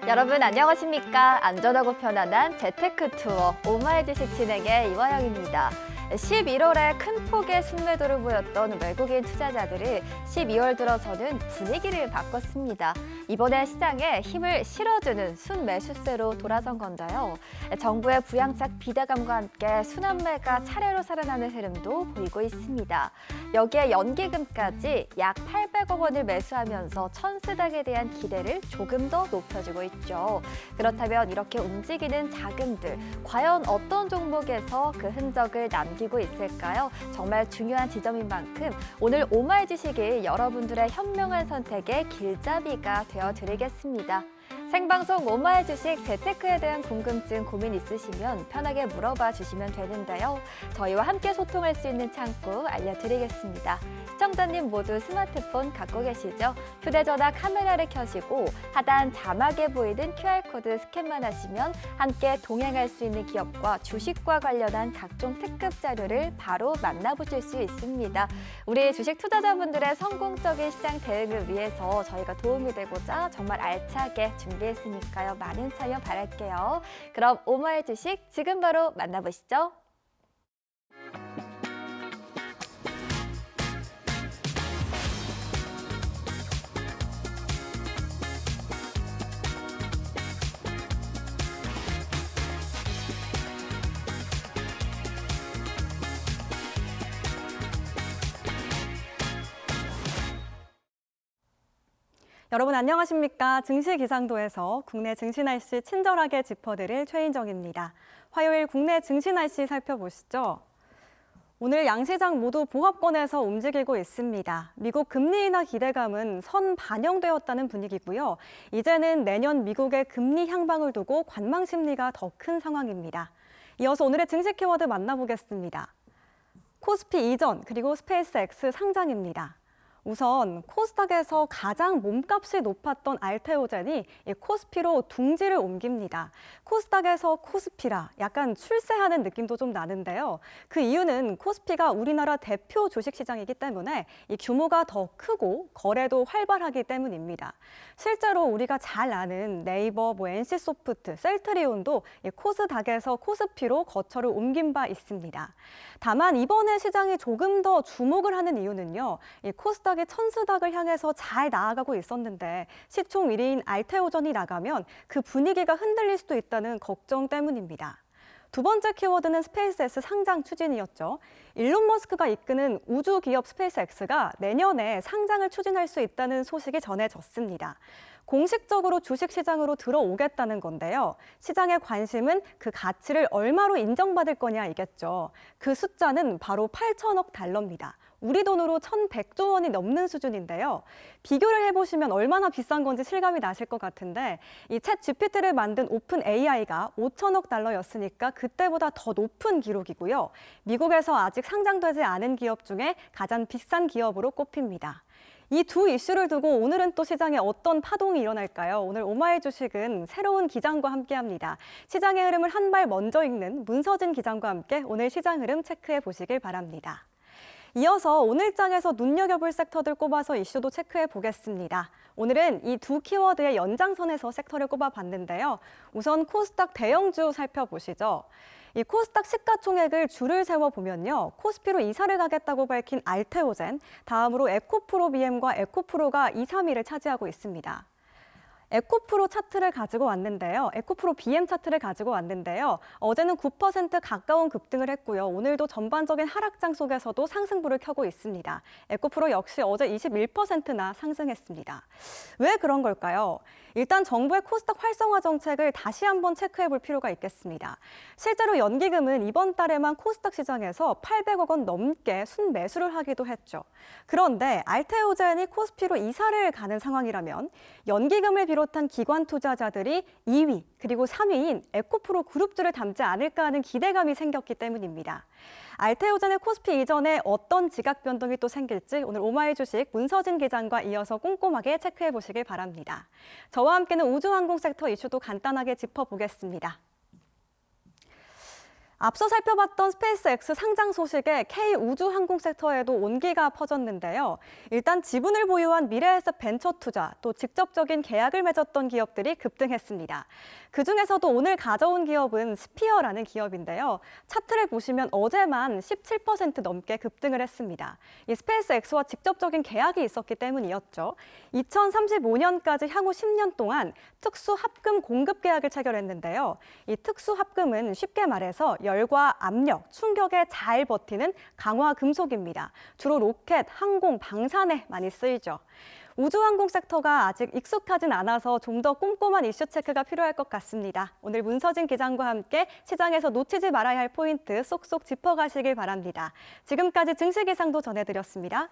여러분 안녕하십니까? 안전하고 편안한 재테크 투어 오마이 주식 진행의 이화영입니다. 11월에 큰 폭의 순매도를 보였던 외국인 투자자들이 12월 들어서는 분위기를 바꿨습니다. 이번에 시장에 힘을 실어주는 순매수세로 돌아선 건데요. 정부의 부양책 비대감과 함께 순환매가 차례로 살아나는 흐름도 보이고 있습니다. 여기에 연기금까지 약 800억 원을 매수하면서 천스닥에 대한 기대를 조금 더 높여주고 있죠. 그렇다면 이렇게 움직이는 자금들, 과연 어떤 종목에서 그 흔적을 남기고 있을까요? 정말 중요한 지점인 만큼 오늘 오마이 주식이 여러분들의 현명한 선택의 길잡이가 되어드리겠습니다. 생방송 오마이 주식 재테크에 대한 궁금증, 고민 있으시면 편하게 물어봐 주시면 되는데요. 저희와 함께 소통할 수 있는 창구 알려드리겠습니다. 시청자님 모두 스마트폰 갖고 계시죠? 휴대전화 카메라를 켜시고 하단 자막에 보이는 QR코드 스캔만 하시면 함께 동행할 수 있는 기업과 주식과 관련한 각종 특급 자료를 바로 만나보실 수 있습니다. 우리 주식 투자자분들의 성공적인 시장 대응을 위해서 저희가 도움이 되고자 정말 알차게 준비했으니까요. 많은 참여 바랄게요. 그럼 오마이 주식 지금 바로 만나보시죠. 여러분 안녕하십니까? 증시기상도에서 국내 증시 날씨 친절하게 짚어드릴 최인정입니다. 화요일 국내 증시 날씨 살펴보시죠. 오늘 양시장 모두 보합권에서 움직이고 있습니다. 미국 금리 인하 기대감은 선 반영되었다는 분위기고요. 이제는 내년 미국의 금리 향방을 두고 관망 심리가 더 큰 상황입니다. 이어서 오늘의 증시 키워드 만나보겠습니다. 코스피 이전 그리고 스페이스X 상장입니다. 우선 코스닥에서 가장 몸값이 높았던 알테오젠이 코스피로 둥지를 옮깁니다. 코스닥에서 코스피라 약간 출세하는 느낌도 좀 나는데요. 그 이유는 코스피가 우리나라 대표 주식시장이기 때문에 이 규모가 더 크고 거래도 활발하기 때문입니다. 실제로 우리가 잘 아는 네이버, NC소프트, 셀트리온도 코스닥에서 코스피로 거처를 옮긴 바 있습니다. 다만 이번에 시장이 조금 더 주목을 하는 이유는요. 이 코스닥이 천스닥을 향해서 잘 나아가고 있었는데 시총 1위인 알테오전이 나가면 그 분위기가 흔들릴 수도 있다는 걱정 때문입니다. 두 번째 키워드는 스페이스X 상장 추진이었죠. 일론 머스크가 이끄는 우주 기업 스페이스X가 내년에 상장을 추진할 수 있다는 소식이 전해졌습니다. 공식적으로 주식시장으로 들어오겠다는 건데요. 시장의 관심은 그 가치를 얼마로 인정받을 거냐이겠죠. 그 숫자는 바로 8천억 달러입니다. 우리 돈으로 1,100조 원이 넘는 수준인데요. 비교를 해보시면 얼마나 비싼 건지 실감이 나실 것 같은데 이 챗 GPT를 만든 오픈 AI가 5천억 달러였으니까 그때보다 더 높은 기록이고요. 미국에서 아직 상장되지 않은 기업 중에 가장 비싼 기업으로 꼽힙니다. 이 두 이슈를 두고 오늘은 또 시장에 어떤 파동이 일어날까요? 오늘 오마이 주식은 새로운 기장과 함께합니다. 시장의 흐름을 한 발 먼저 읽는 문서진 기장과 함께 오늘 시장 흐름 체크해 보시길 바랍니다. 이어서 오늘 장에서 눈여겨볼 섹터들 꼽아서 이슈도 체크해 보겠습니다. 오늘은 이 두 키워드의 연장선에서 섹터를 꼽아봤는데요. 우선 코스닥 대형주 살펴보시죠. 이 코스닥 시가총액을 줄을 세워보면요. 코스피로 이사를 가겠다고 밝힌 알테오젠, 다음으로 에코프로비엠과 에코프로가 2, 3위를 차지하고 있습니다. 에코프로 차트를 가지고 왔는데요. 에코프로 BM 차트를 가지고 왔는데요. 어제는 9% 가까운 급등을 했고요. 오늘도 전반적인 하락장 속에서도 상승부를 켜고 있습니다. 에코프로 역시 어제 21%나 상승했습니다. 왜 그런 걸까요? 일단 정부의 코스닥 활성화 정책을 다시 한번 체크해 볼 필요가 있겠습니다. 실제로 연기금은 이번 달에만 코스닥 시장에서 800억 원 넘게 순매수를 하기도 했죠. 그런데 알테오젠이 코스피로 이사를 가는 상황이라면 연기금을 비롯한 기관 투자자들이 2위 그리고 3위인 에코프로 그룹주를 담지 않을까 하는 기대감이 생겼기 때문입니다. 알테오젠의 코스피 이전에 어떤 지각 변동이 또 생길지 오늘 오마이 주식 문서진 기장과 이어서 꼼꼼하게 체크해 보시길 바랍니다. 저와 함께는 우주항공 섹터 이슈도 간단하게 짚어보겠습니다. 앞서 살펴봤던 스페이스X 상장 소식에 K 우주항공 섹터에도 온기가 퍼졌는데요. 일단 지분을 보유한 미래에셋 벤처 투자, 또 직접적인 계약을 맺었던 기업들이 급등했습니다. 그중에서도 오늘 가져온 기업은 스피어라는 기업인데요. 차트를 보시면 어제만 17% 넘게 급등을 했습니다. 이 스페이스X와 직접적인 계약이 있었기 때문이었죠. 2035년까지 향후 10년 동안 특수 합금 공급 계약을 체결했는데요. 이 특수 합금은 쉽게 말해서 열과 압력, 충격에 잘 버티는 강화 금속입니다. 주로 로켓, 항공, 방산에 많이 쓰이죠. 우주항공 섹터가 아직 익숙하진 않아서 좀 더 꼼꼼한 이슈 체크가 필요할 것 같습니다. 오늘 문서진 기장과 함께 시장에서 놓치지 말아야 할 포인트 쏙쏙 짚어가시길 바랍니다. 지금까지 증시 기상도 전해드렸습니다.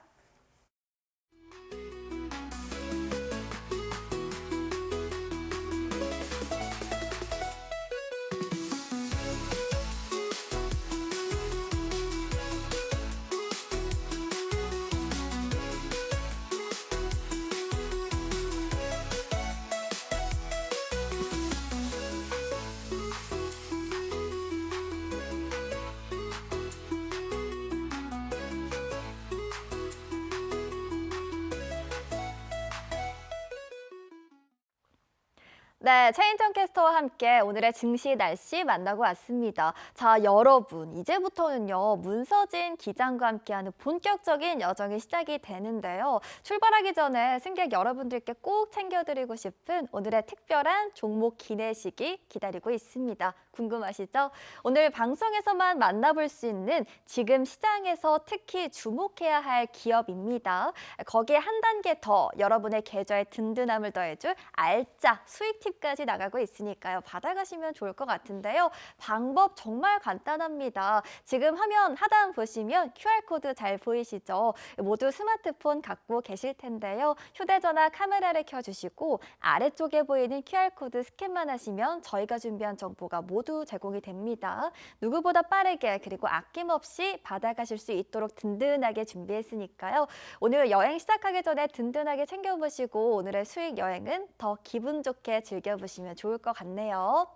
네, 최인정 캐스터와 함께 오늘의 증시 날씨 만나고 왔습니다. 자, 여러분, 이제부터는요, 문서진 기장과 함께하는 본격적인 여정이 시작이 되는데요. 출발하기 전에 승객 여러분들께 꼭 챙겨드리고 싶은 오늘의 특별한 종목 기내식이 기다리고 있습니다. 궁금하시죠? 오늘 방송에서만 만나볼 수 있는 지금 시장에서 특히 주목해야 할 기업입니다. 거기에 한 단계 더 여러분의 계좌에 든든함을 더해줄 알짜 수익 팁까지 나가고 있으니까요. 받아가시면 좋을 것 같은데요. 방법 정말 간단합니다. 지금 화면 하단 보시면 QR코드 잘 보이시죠? 모두 스마트폰 갖고 계실 텐데요. 휴대전화 카메라를 켜주시고 아래쪽에 보이는 QR코드 스캔만 하시면 저희가 준비한 정보가 모두 제공이 됩니다. 누구보다 빠르게 그리고 아낌없이 받아가실 수 있도록 든든하게 준비했으니까요. 오늘 여행 시작하기 전에 든든하게 챙겨보시고 오늘의 수익 여행은 더 기분 좋게 즐겨보시면 좋을 것 같네요.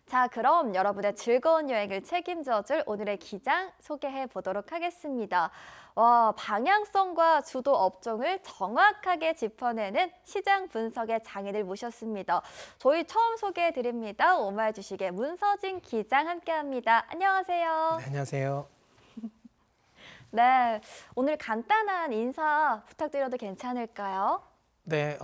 자, 그럼 여러분의 즐거운 여행을 책임져줄 오늘의 기장 소개해 보도록 하겠습니다. 와, 방향성과 주도 업종을 정확하게 짚어내는 시장 분석의 장인을 모셨습니다. 저희 처음 소개해 드립니다. 오마이 주식의 문서진 기장 함께합니다. 안녕하세요. 네, 안녕하세요. 네, 오늘 간단한 인사 부탁드려도 괜찮을까요? 네,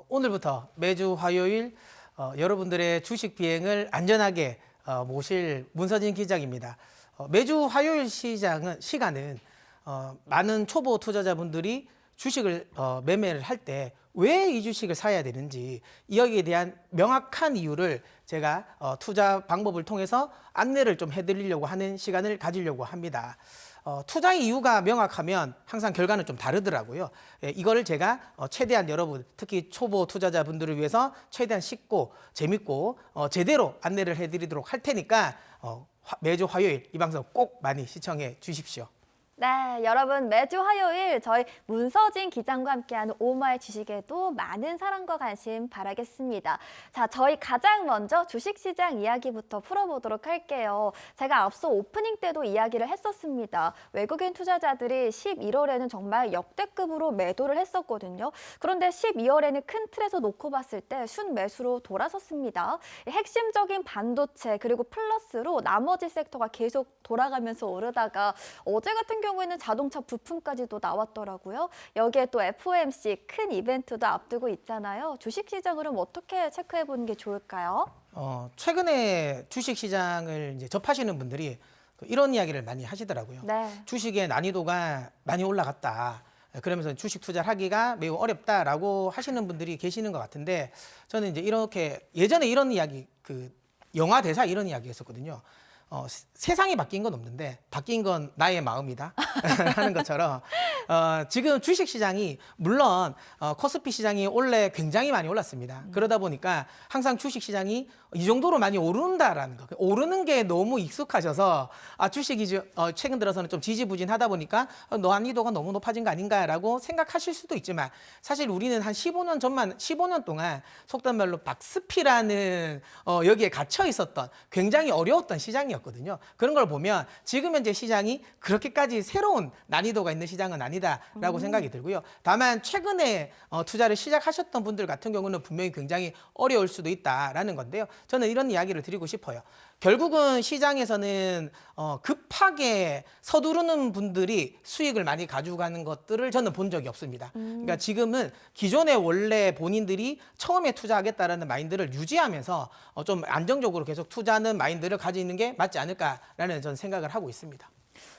오늘부터 매주 화요일 여러분들의 주식 비행을 안전하게 모실 문서진 기장입니다. 매주 화요일 시간은 많은 초보 투자자분들이 주식을 매매를 할 때 왜 이 주식을 사야 되는지 여기에 대한 명확한 이유를 제가 투자 방법을 통해서 안내를 좀 해드리려고 하는 시간을 가지려고 합니다. 투자의 이유가 명확하면 항상 결과는 좀 다르더라고요. 이거를 제가 최대한 여러분, 특히 초보 투자자분들을 위해서 최대한 쉽고 재밌고 제대로 안내를 해드리도록 할 테니까 매주 화요일 이 방송 꼭 많이 시청해 주십시오. 네, 여러분 매주 화요일 저희 문서진 기장과 함께하는 오마이 주식에도 많은 사랑과 관심 바라겠습니다. 자, 저희 가장 먼저 주식시장 이야기부터 풀어보도록 할게요. 제가 앞서 오프닝 때도 이야기를 했었습니다. 외국인 투자자들이 11월에는 정말 역대급으로 매도를 했었거든요. 그런데 12월에는 큰 틀에서 놓고 봤을 때 순매수로 돌아섰습니다. 핵심적인 반도체 그리고 플러스로 나머지 섹터가 계속 돌아가면서 오르다가 어제 같은 경우에는 자동차 부품까지도 나왔더라고요. 여기에 또 FOMC 큰 이벤트도 앞두고 있잖아요. 주식시장으로는 어떻게 체크해 보는 게 좋을까요? 최근에 주식시장을 이제 접하시는 분들이 이런 이야기를 많이 하시더라고요. 네. 주식의 난이도가 많이 올라갔다. 그러면서 주식 투자를 하기가 매우 어렵다라고 하시는 분들이 계시는 것 같은데 저는 이제 이렇게 예전에 이런 이야기, 영화 대사 이런 이야기 했었거든요. 세상이 바뀐 건 없는데 바뀐 건 나의 마음이다 하는 것처럼 지금 주식시장이 물론 코스피 시장이 원래 굉장히 많이 올랐습니다. 그러다 보니까 항상 주식시장이 이 정도로 많이 오른다라는 거, 오르는 게 너무 익숙하셔서 주식이 최근 들어서는 좀 지지부진하다 보니까 난이도가 너무 높아진 거 아닌가라고 생각하실 수도 있지만 사실 우리는 한 15년 동안 속된 말로 박스피라는 여기에 갇혀 있었던 굉장히 어려웠던 시장이었어요. 시장이었거든요. 그런 걸 보면 지금 현재 시장이 그렇게까지 새로운 난이도가 있는 시장은 아니다라고 생각이 들고요. 다만 최근에 투자를 시작하셨던 분들 같은 경우는 분명히 굉장히 어려울 수도 있다라는 건데요. 저는 이런 이야기를 드리고 싶어요. 결국은 시장에서는 급하게 서두르는 분들이 수익을 많이 가져가는 것들을 저는 본 적이 없습니다. 그러니까 지금은 기존에 원래 본인들이 처음에 투자하겠다라는 마인드를 유지하면서 좀 안정적으로 계속 투자하는 마인드를 가지는 게 맞지 않을까라는 저는 생각을 하고 있습니다.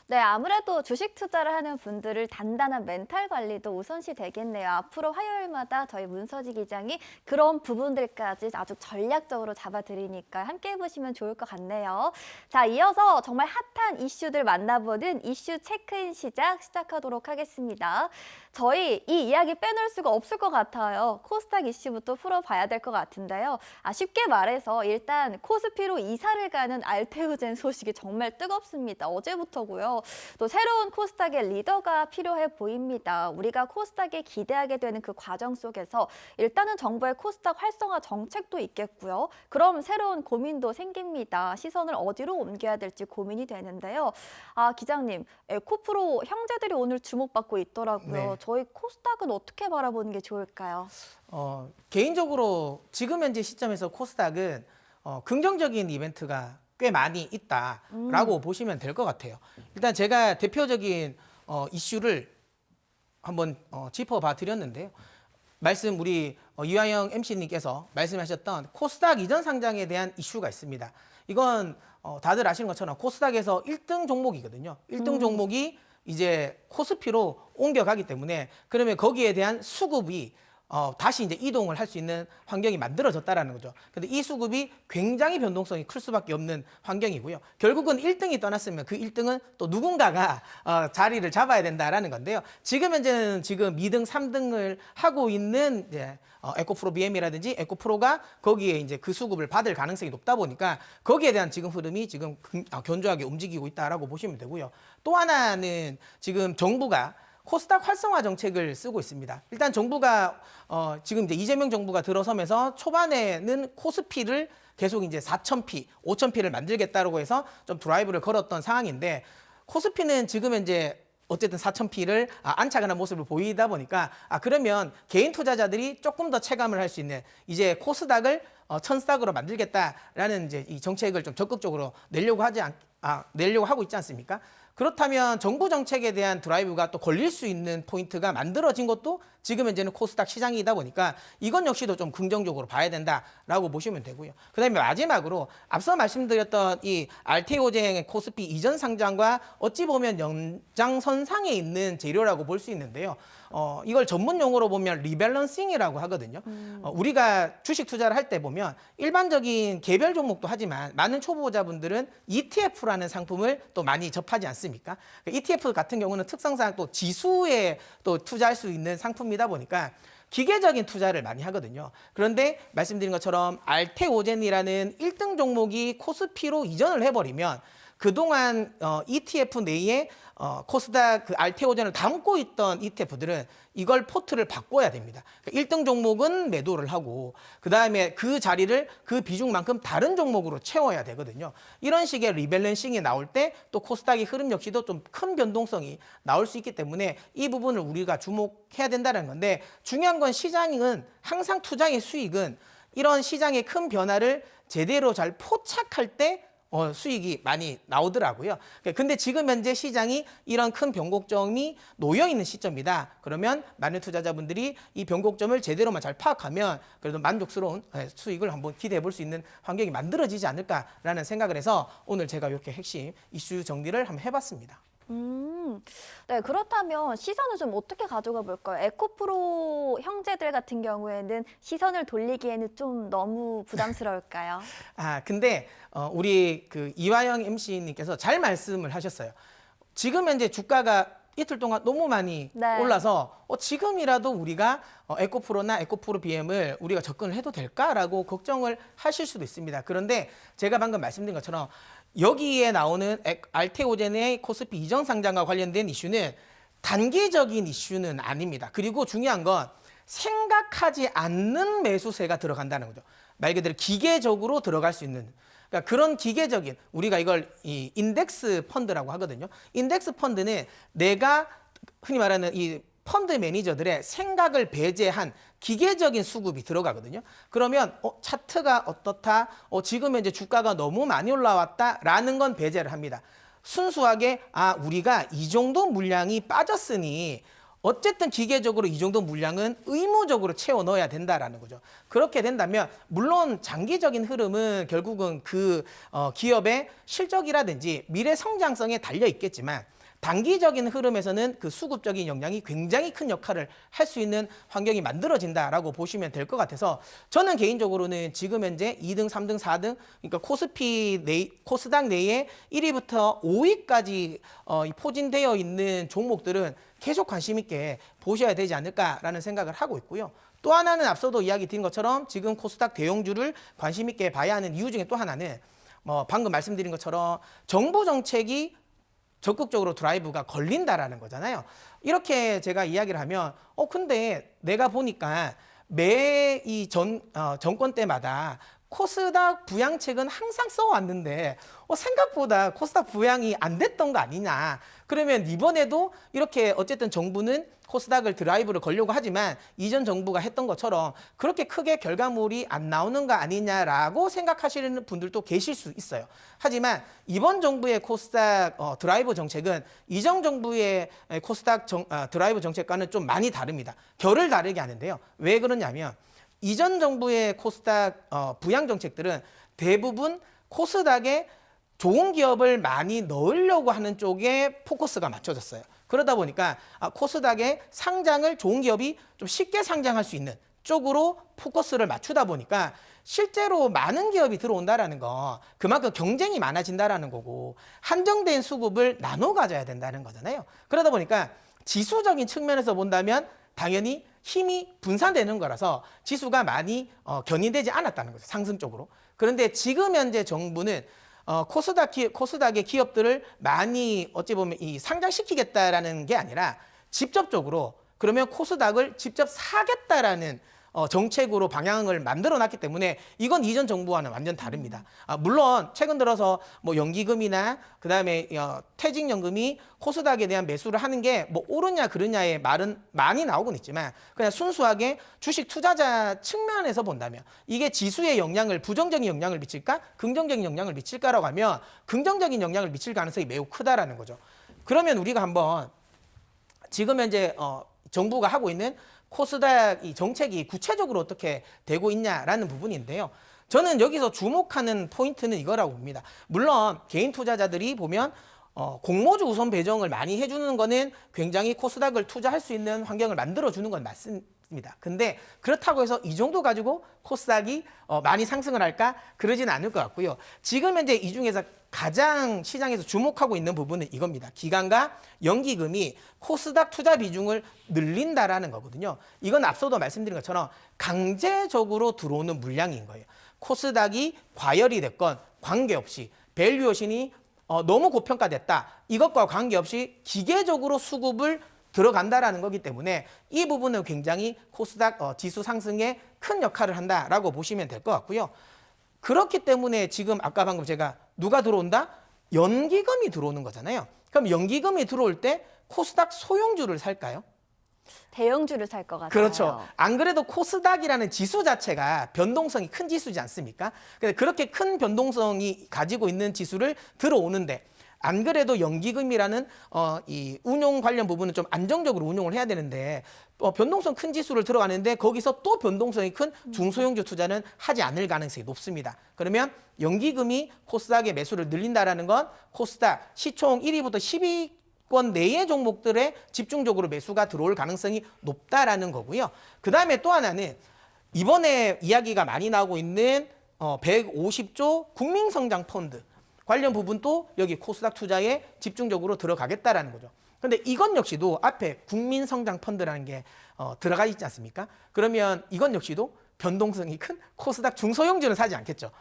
네, 아무래도 주식 투자를 하는 분들을 단단한 멘탈 관리도 우선시 되겠네요. 앞으로 화요일마다 저희 문서지 기장이 그런 부분들까지 아주 전략적으로 잡아드리니까 함께 해보시면 좋을 것 같네요. 자, 이어서 정말 핫한 이슈들 만나보는 이슈 체크인 시작하도록 하겠습니다. 저희 이 이야기 빼놓을 수가 없을 것 같아요. 코스닥 이슈부터 풀어봐야 될 것 같은데요. 쉽게 말해서 일단 코스피로 이사를 가는 알테오젠 소식이 정말 뜨겁습니다. 어제부터고요. 또 새로운 코스닥의 리더가 필요해 보입니다. 우리가 코스닥에 기대하게 되는 그 과정 속에서 일단은 정부의 코스닥 활성화 정책도 있겠고요. 그럼 새로운 고민도 생깁니다. 시선을 어디로 옮겨야 될지 고민이 되는데요. 기장님, 에코프로 형제들이 오늘 주목받고 있더라고요. 네. 저희 코스닥은 어떻게 바라보는 게 좋을까요? 개인적으로 지금 현재 시점에서 코스닥은 긍정적인 이벤트가 꽤 많이 있다라고 보시면 될 것 같아요. 일단 제가 대표적인 이슈를 한번 짚어봐 드렸는데요. 우리 이화영 MC님께서 말씀하셨던 코스닥 이전 상장에 대한 이슈가 있습니다. 이건 다들 아시는 것처럼 코스닥에서 1등 종목이거든요. 1등 종목이 이제 코스피로 옮겨가기 때문에 그러면 거기에 대한 수급이 다시 이제 이동을 할 수 있는 환경이 만들어졌다라는 거죠. 근데 이 수급이 굉장히 변동성이 클 수밖에 없는 환경이고요. 결국은 1등이 떠났으면 그 1등은 또 누군가가 자리를 잡아야 된다라는 건데요. 지금 현재는 지금 2등, 3등을 하고 있는 이제 에코프로 BM이라든지 에코프로가 거기에 이제 그 수급을 받을 가능성이 높다 보니까 거기에 대한 지금 흐름이 지금 견조하게 움직이고 있다라고 보시면 되고요. 또 하나는 지금 정부가 코스닥 활성화 정책을 쓰고 있습니다. 일단 정부가 지금 이제 이재명 정부가 들어서면서 초반에는 코스피를 계속 이제 4,000피, 5,000피를 만들겠다고 해서 좀 드라이브를 걸었던 상황인데 코스피는 지금 현재 어쨌든 4,000피를 안착하는 모습을 보이다 보니까 그러면 개인 투자자들이 조금 더 체감을 할 수 있는 이제 코스닥을 1,000스닥으로 만들겠다라는 이제 이 정책을 좀 적극적으로 내려고 하고 있지 않습니까? 그렇다면 정부 정책에 대한 드라이브가 또 걸릴 수 있는 포인트가 만들어진 것도 지금 현재는 코스닥 시장이다 보니까 이건 역시도 좀 긍정적으로 봐야 된다라고 보시면 되고요. 그다음에 마지막으로 앞서 말씀드렸던 이 알테오젠 코스피 이전 상장과 어찌 보면 연장선상에 있는 재료라고 볼 수 있는데요. 이걸 전문 용어로 보면 리밸런싱이라고 하거든요. 우리가 주식 투자를 할 때 보면 일반적인 개별 종목도 하지만 많은 초보자분들은 ETF라는 상품을 또 많이 접하지 않습니까? ETF 같은 경우는 특성상 또 지수에 또 투자할 수 있는 상품이다 보니까 기계적인 투자를 많이 하거든요. 그런데 말씀드린 것처럼 알테오젠이라는 1등 종목이 코스피로 이전을 해버리면 그동안 ETF 내에 코스닥 그 알테오젠을 담고 있던 ETF들은 이걸 포트를 바꿔야 됩니다. 그러니까 1등 종목은 매도를 하고 그다음에 그 자리를 그 비중만큼 다른 종목으로 채워야 되거든요. 이런 식의 리밸런싱이 나올 때 또 코스닥의 흐름 역시도 좀 큰 변동성이 나올 수 있기 때문에 이 부분을 우리가 주목해야 된다는 건데 중요한 건 시장은 항상 투자의 수익은 이런 시장의 큰 변화를 제대로 잘 포착할 때 수익이 많이 나오더라고요. 근데 지금 현재 시장이 이런 큰 변곡점이 놓여 있는 시점이다. 그러면 많은 투자자분들이 이 변곡점을 제대로만 잘 파악하면 그래도 만족스러운 수익을 한번 기대해 볼 수 있는 환경이 만들어지지 않을까라는 생각을 해서 오늘 제가 이렇게 핵심 이슈 정리를 한번 해봤습니다. 네, 그렇다면 시선을 좀 어떻게 가져가 볼까요? 에코프로 형제들 같은 경우에는 시선을 돌리기에는 좀 너무 부담스러울까요? 근데 우리 그 이화영 MC님께서 잘 말씀을 하셨어요. 지금 현재 주가가 이틀 동안 너무 많이 올라서 지금이라도 우리가 에코프로나 에코프로 BM을 우리가 접근을 해도 될까라고 걱정을 하실 수도 있습니다. 그런데 제가 방금 말씀드린 것처럼 여기에 나오는 알테오젠의 코스피 이전 상장과 관련된 이슈는 단기적인 이슈는 아닙니다. 그리고 중요한 건 생각하지 않는 매수세가 들어간다는 거죠. 말 그대로 기계적으로 들어갈 수 있는 그러니까 그런 기계적인 우리가 이걸 이 인덱스 펀드라고 하거든요. 인덱스 펀드는 내가 흔히 말하는 이 펀드 매니저들의 생각을 배제한 기계적인 수급이 들어가거든요. 그러면 차트가 어떻다? 지금 현재 주가가 너무 많이 올라왔다라는 건 배제를 합니다. 순수하게 우리가 이 정도 물량이 빠졌으니 어쨌든 기계적으로 이 정도 물량은 의무적으로 채워 넣어야 된다라는 거죠. 그렇게 된다면 물론 장기적인 흐름은 결국은 그 기업의 실적이라든지 미래 성장성에 달려 있겠지만 단기적인 흐름에서는 그 수급적인 역량이 굉장히 큰 역할을 할 수 있는 환경이 만들어진다라고 보시면 될 것 같아서 저는 개인적으로는 지금 현재 2등, 3등, 4등 그러니까 코스닥 내에 1위부터 5위까지 포진되어 있는 종목들은 계속 관심 있게 보셔야 되지 않을까라는 생각을 하고 있고요. 또 하나는 앞서도 이야기 드린 것처럼 지금 코스닥 대형주를 관심 있게 봐야 하는 이유 중에 또 하나는 방금 말씀드린 것처럼 정부 정책이 적극적으로 드라이브가 걸린다라는 거잖아요. 이렇게 제가 이야기를 하면 근데 내가 보니까 매 이 정권 때마다 코스닥 부양책은 항상 써왔는데 생각보다 코스닥 부양이 안 됐던 거 아니냐. 그러면 이번에도 이렇게 어쨌든 정부는 코스닥을 드라이브를 걸려고 하지만 이전 정부가 했던 것처럼 그렇게 크게 결과물이 안 나오는 거 아니냐라고 생각하시는 분들도 계실 수 있어요. 하지만 이번 정부의 코스닥 드라이브 정책은 이전 정부의 코스닥 드라이브 정책과는 좀 많이 다릅니다. 결을 다르게 하는데요. 왜 그러냐면 이전 정부의 코스닥 부양 정책들은 대부분 코스닥에 좋은 기업을 많이 넣으려고 하는 쪽에 포커스가 맞춰졌어요. 그러다 보니까 코스닥에 상장을 좋은 기업이 좀 쉽게 상장할 수 있는 쪽으로 포커스를 맞추다 보니까 실제로 많은 기업이 들어온다라는 거 그만큼 경쟁이 많아진다라는 거고 한정된 수급을 나눠 가져야 된다는 거잖아요. 그러다 보니까 지수적인 측면에서 본다면 당연히 힘이 분산되는 거라서 지수가 많이 견인되지 않았다는 거죠. 상승 쪽으로. 그런데 지금 현재 정부는 코스닥의 기업들을 많이 어찌 보면 이 상장시키겠다라는 게 아니라 직접적으로 그러면 코스닥을 직접 사겠다라는 정책으로 방향을 만들어 놨기 때문에 이건 이전 정부와는 완전 다릅니다. 물론 최근 들어서 뭐 연기금이나 그다음에 퇴직연금이 코스닥에 대한 매수를 하는 게 뭐 옳으냐 그르냐의 말은 많이 나오곤 있지만 그냥 순수하게 주식 투자자 측면에서 본다면 이게 지수에 영향을 부정적인 영향을 미칠까 긍정적인 영향을 미칠까라고 하면 긍정적인 영향을 미칠 가능성이 매우 크다라는 거죠. 그러면 우리가 한번 지금 현재 정부가 하고 있는 코스닥 이 정책이 구체적으로 어떻게 되고 있냐라는 부분인데요. 저는 여기서 주목하는 포인트는 이거라고 봅니다. 물론 개인 투자자들이 보면 공모주 우선 배정을 많이 해주는 거는 굉장히 코스닥을 투자할 수 있는 환경을 만들어주는 건 맞습니다. 근데 그렇다고 해서 이 정도 가지고 코스닥이 많이 상승을 할까? 그러진 않을 것 같고요. 지금 현재 이 중에서 가장 시장에서 주목하고 있는 부분은 이겁니다. 기관과 연기금이 코스닥 투자 비중을 늘린다라는 거거든요. 이건 앞서도 말씀드린 것처럼 강제적으로 들어오는 물량인 거예요. 코스닥이 과열이 됐건 관계없이 밸류에이션이 너무 고평가됐다. 이것과 관계없이 기계적으로 수급을 들어간다라는 거기 때문에 이 부분은 굉장히 코스닥 지수 상승에 큰 역할을 한다라고 보시면 될 것 같고요. 그렇기 때문에 지금 아까 방금 제가 누가 들어온다? 연기금이 들어오는 거잖아요. 그럼 연기금이 들어올 때 코스닥 소형주를 살까요? 대형주를 살 것 같아요. 그렇죠. 안 그래도 코스닥이라는 지수 자체가 변동성이 큰 지수지 않습니까? 근데 그렇게 큰 변동성이 가지고 있는 지수를 들어오는데 안 그래도 연기금이라는 이 운용 관련 부분은 좀 안정적으로 운용을 해야 되는데 변동성 큰 지수를 들어가는데 거기서 또 변동성이 큰 중소형주 투자는 하지 않을 가능성이 높습니다. 그러면 연기금이 코스닥의 매수를 늘린다라는 건 코스닥 시총 1위부터 10위권 내의 종목들에 집중적으로 매수가 들어올 가능성이 높다라는 거고요. 그 다음에 또 하나는 이번에 이야기가 많이 나오고 있는 150조 국민성장 펀드 관련 부분도 여기 코스닥 투자에 집중적으로 들어가겠다라는 거죠. 근데 이건 역시도 앞에 국민성장 펀드라는 게 들어가 있지 않습니까? 그러면 이건 역시도 변동성이 큰 코스닥 중소형주는 사지 않겠죠.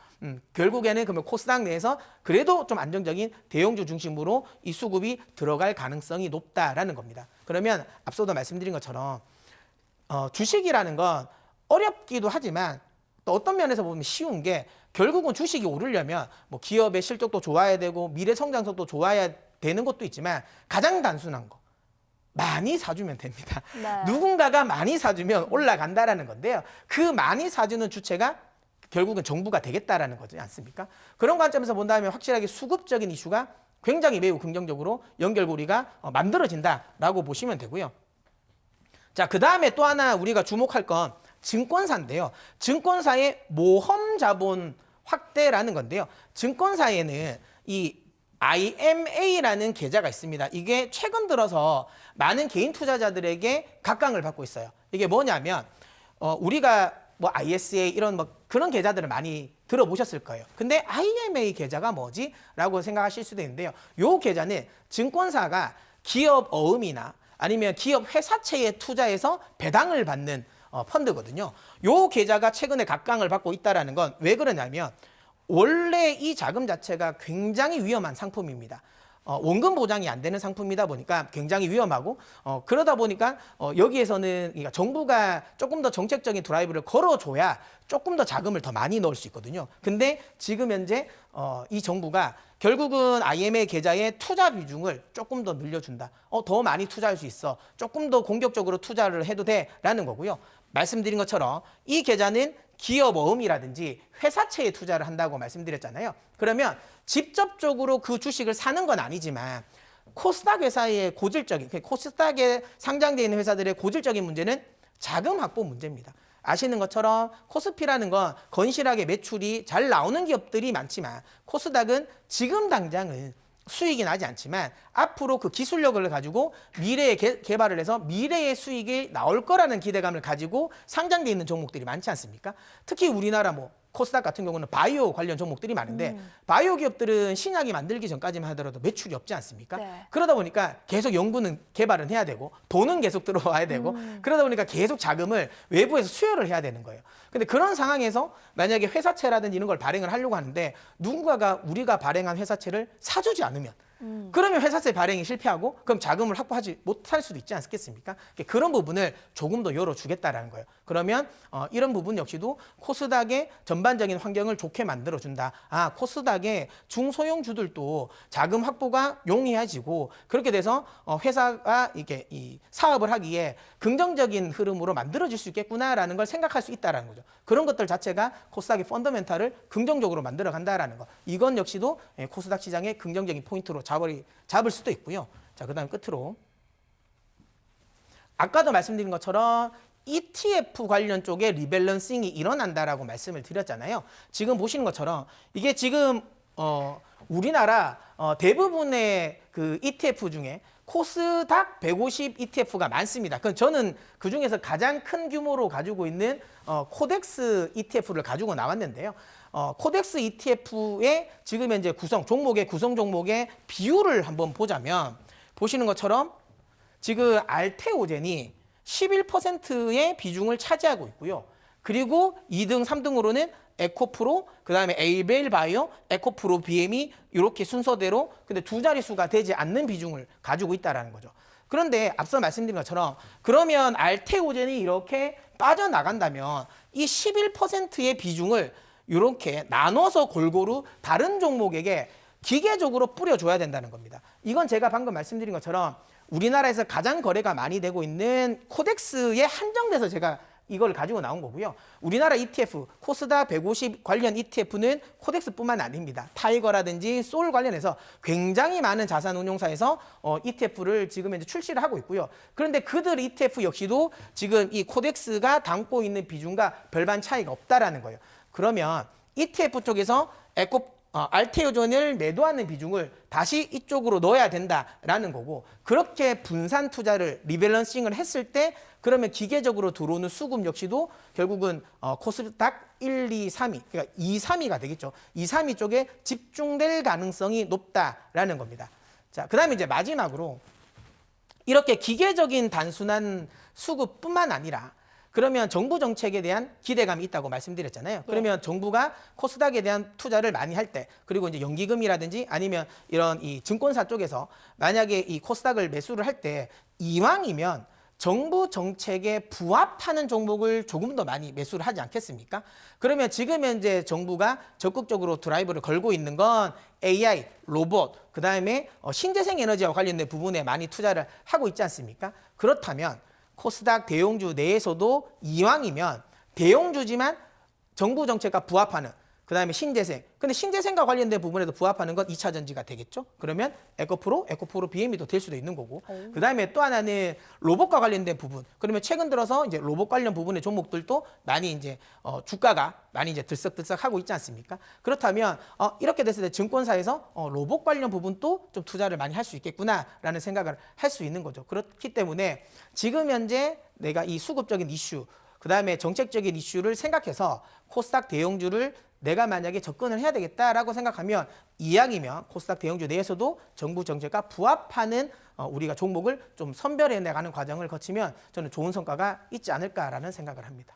결국에는 그러면 코스닥 내에서 그래도 좀 안정적인 대형주 중심으로 이 수급이 들어갈 가능성이 높다라는 겁니다. 그러면 앞서도 말씀드린 것처럼 주식이라는 건 어렵기도 하지만 또 어떤 면에서 보면 쉬운 게 결국은 주식이 오르려면 뭐 기업의 실적도 좋아야 되고 미래 성장성도 좋아야 되는 것도 있지만 가장 단순한 거 많이 사주면 됩니다. 네. 누군가가 많이 사주면 올라간다라는 건데요. 그 많이 사주는 주체가 결국은 정부가 되겠다라는 거지 않습니까? 그런 관점에서 본다면 확실하게 수급적인 이슈가 굉장히 매우 긍정적으로 연결고리가 만들어진다라고 보시면 되고요. 자, 그 다음에 또 하나 우리가 주목할 건 증권사인데요. 증권사의 모험 자본 확대라는 건데요. 증권사에는 이 IMA라는 계좌가 있습니다. 이게 최근 들어서 많은 개인 투자자들에게 각광을 받고 있어요. 이게 뭐냐면 우리가 뭐 ISA 이런 뭐 그런 계좌들을 많이 들어보셨을 거예요. 근데 IMA 계좌가 뭐지? 라고 생각하실 수도 있는데요. 이 계좌는 증권사가 기업 어음이나 아니면 기업 회사채에 투자해서 배당을 받는 펀드거든요. 이 계좌가 최근에 각광을 받고 있다는 건 왜 그러냐면 원래 이 자금 자체가 굉장히 위험한 상품입니다. 원금 보장이 안 되는 상품이다 보니까 굉장히 위험하고 그러다 보니까 여기에서는 그러니까 정부가 조금 더 정책적인 드라이브를 걸어줘야 조금 더 자금을 더 많이 넣을 수 있거든요. 근데 지금 현재 이 정부가 결국은 IMA 계좌의 투자 비중을 조금 더 늘려준다. 더 많이 투자할 수 있어. 조금 더 공격적으로 투자를 해도 돼라는 거고요. 말씀드린 것처럼 이 계좌는 기업 어음이라든지 회사채에 투자를 한다고 말씀드렸잖아요. 그러면 직접적으로 그 주식을 사는 건 아니지만 코스닥 회사의 고질적인, 코스닥에 상장되어 있는 회사들의 고질적인 문제는 자금 확보 문제입니다. 아시는 것처럼 코스피라는 건 건실하게 매출이 잘 나오는 기업들이 많지만 코스닥은 지금 당장은 수익이 나지 않지만 앞으로 그 기술력을 가지고 미래에 개발을 해서 미래의 수익이 나올 거라는 기대감을 가지고 상장돼 있는 종목들이 많지 않습니까? 특히 우리나라 뭐 코스닥 같은 경우는 바이오 관련 종목들이 많은데 바이오 기업들은 신약이 만들기 전까지만 하더라도 매출이 없지 않습니까? 네. 그러다 보니까 계속 연구는 개발은 해야 되고 돈은 계속 들어와야 되고 그러다 보니까 계속 자금을 외부에서 수혈을 해야 되는 거예요. 근데 그런 상황에서 만약에 회사채라든지 이런 걸 발행을 하려고 하는데 누군가가 우리가 발행한 회사채를 사주지 않으면 그러면 회사채 발행이 실패하고 그럼 자금을 확보하지 못할 수도 있지 않겠습니까? 그런 부분을 조금 더 열어주겠다라는 거예요. 그러면 이런 부분 역시도 코스닥의 전반적인 환경을 좋게 만들어준다. 코스닥의 중소형주들도 자금 확보가 용이해지고 그렇게 돼서 회사가 이렇게 이 사업을 하기에 긍정적인 흐름으로 만들어질 수 있겠구나라는 걸 생각할 수 있다라는 거죠. 그런 것들 자체가 코스닥의 펀더멘탈을 긍정적으로 만들어 간다라는 거. 이건 역시도 코스닥 시장의 긍정적인 포인트로 잡을 수도 있고요. 자, 그다음 끝으로 아까도 말씀드린 것처럼 ETF 관련 쪽에 리밸런싱이 일어난다라고 말씀을 드렸잖아요. 지금 보시는 것처럼 이게 지금 우리나라 대부분의 그 ETF 중에 코스닥 150 ETF가 많습니다. 저는 그 중에서 가장 큰 규모로 가지고 있는 코덱스 ETF를 가지고 나왔는데요. 코덱스 ETF의 지금 현재 구성 종목의 비율을 한번 보자면 보시는 것처럼 지금 알테오젠이 11%의 비중을 차지하고 있고요. 그리고 2등, 3등으로는 에코프로, 그 다음에 에이벨 바이오, 에코프로 BM이 이렇게 순서대로 근데 두 자릿수가 되지 않는 비중을 가지고 있다는 거죠. 그런데 앞서 말씀드린 것처럼 그러면 알테오젠이 이렇게 빠져나간다면 이 11%의 비중을 이렇게 나눠서 골고루 다른 종목에게 기계적으로 뿌려줘야 된다는 겁니다. 이건 제가 방금 말씀드린 것처럼 우리나라에서 가장 거래가 많이 되고 있는 코덱스에 한정돼서 제가 이걸 가지고 나온 거고요. 우리나라 ETF, 코스닥 150 관련 ETF는 코덱스뿐만 아닙니다. 타이거라든지 소울 관련해서 굉장히 많은 자산운용사에서 ETF를 지금 현재 출시를 하고 있고요. 그런데 그들 ETF 역시도 지금 이 코덱스가 담고 있는 비중과 별반 차이가 없다라는 거예요. 그러면 ETF 쪽에서 알테오전을 매도하는 비중을 다시 이쪽으로 넣어야 된다라는 거고 그렇게 분산 투자를 리밸런싱을 했을 때 그러면 기계적으로 들어오는 수급 역시도 결국은 코스닥 1, 2, 3위 그러니까 2, 3위가 되겠죠. 2, 3위 쪽에 집중될 가능성이 높다라는 겁니다. 자, 그다음에 이제 마지막으로 이렇게 기계적인 단순한 수급뿐만 아니라 그러면 정부 정책에 대한 기대감이 있다고 말씀드렸잖아요. 그러면 정부가 코스닥에 대한 투자를 많이 할 때, 그리고 이제 연기금이라든지 아니면 이런 이 증권사 쪽에서 만약에 이 코스닥을 매수를 할 때 이왕이면 정부 정책에 부합하는 종목을 조금 더 많이 매수를 하지 않겠습니까? 그러면 지금 현재 정부가 적극적으로 드라이브를 걸고 있는 건 AI, 로봇, 그다음에 신재생 에너지와 관련된 부분에 많이 투자를 하고 있지 않습니까? 그렇다면 코스닥 대형주 내에서도 이왕이면 대형주지만 정부 정책과 부합하는 그다음에 신재생. 근데 신재생과 관련된 부분에도 부합하는 건 2차 전지가 되겠죠. 그러면 에코프로 BM도 될 수도 있는 거고. 그다음에 또 하나는 로봇과 관련된 부분. 그러면 최근 들어서 이제 로봇 관련 부분의 종목들도 많이 이제 주가가 많이 이제 들썩들썩하고 있지 않습니까? 그렇다면 이렇게 됐을 때 증권사에서 로봇 관련 부분도 좀 투자를 많이 할 수 있겠구나라는 생각을 할 수 있는 거죠. 그렇기 때문에 지금 현재 내가 이 수급적인 이슈 그다음에 정책적인 이슈를 생각해서 코스닥 대형주를 내가 만약에 접근을 해야 되겠다라고 생각하면 이왕이면 코스닥 대형주 내에서도 정부 정책과 부합하는 우리가 종목을 좀 선별해 나가는 과정을 거치면 저는 좋은 성과가 있지 않을까라는 생각을 합니다.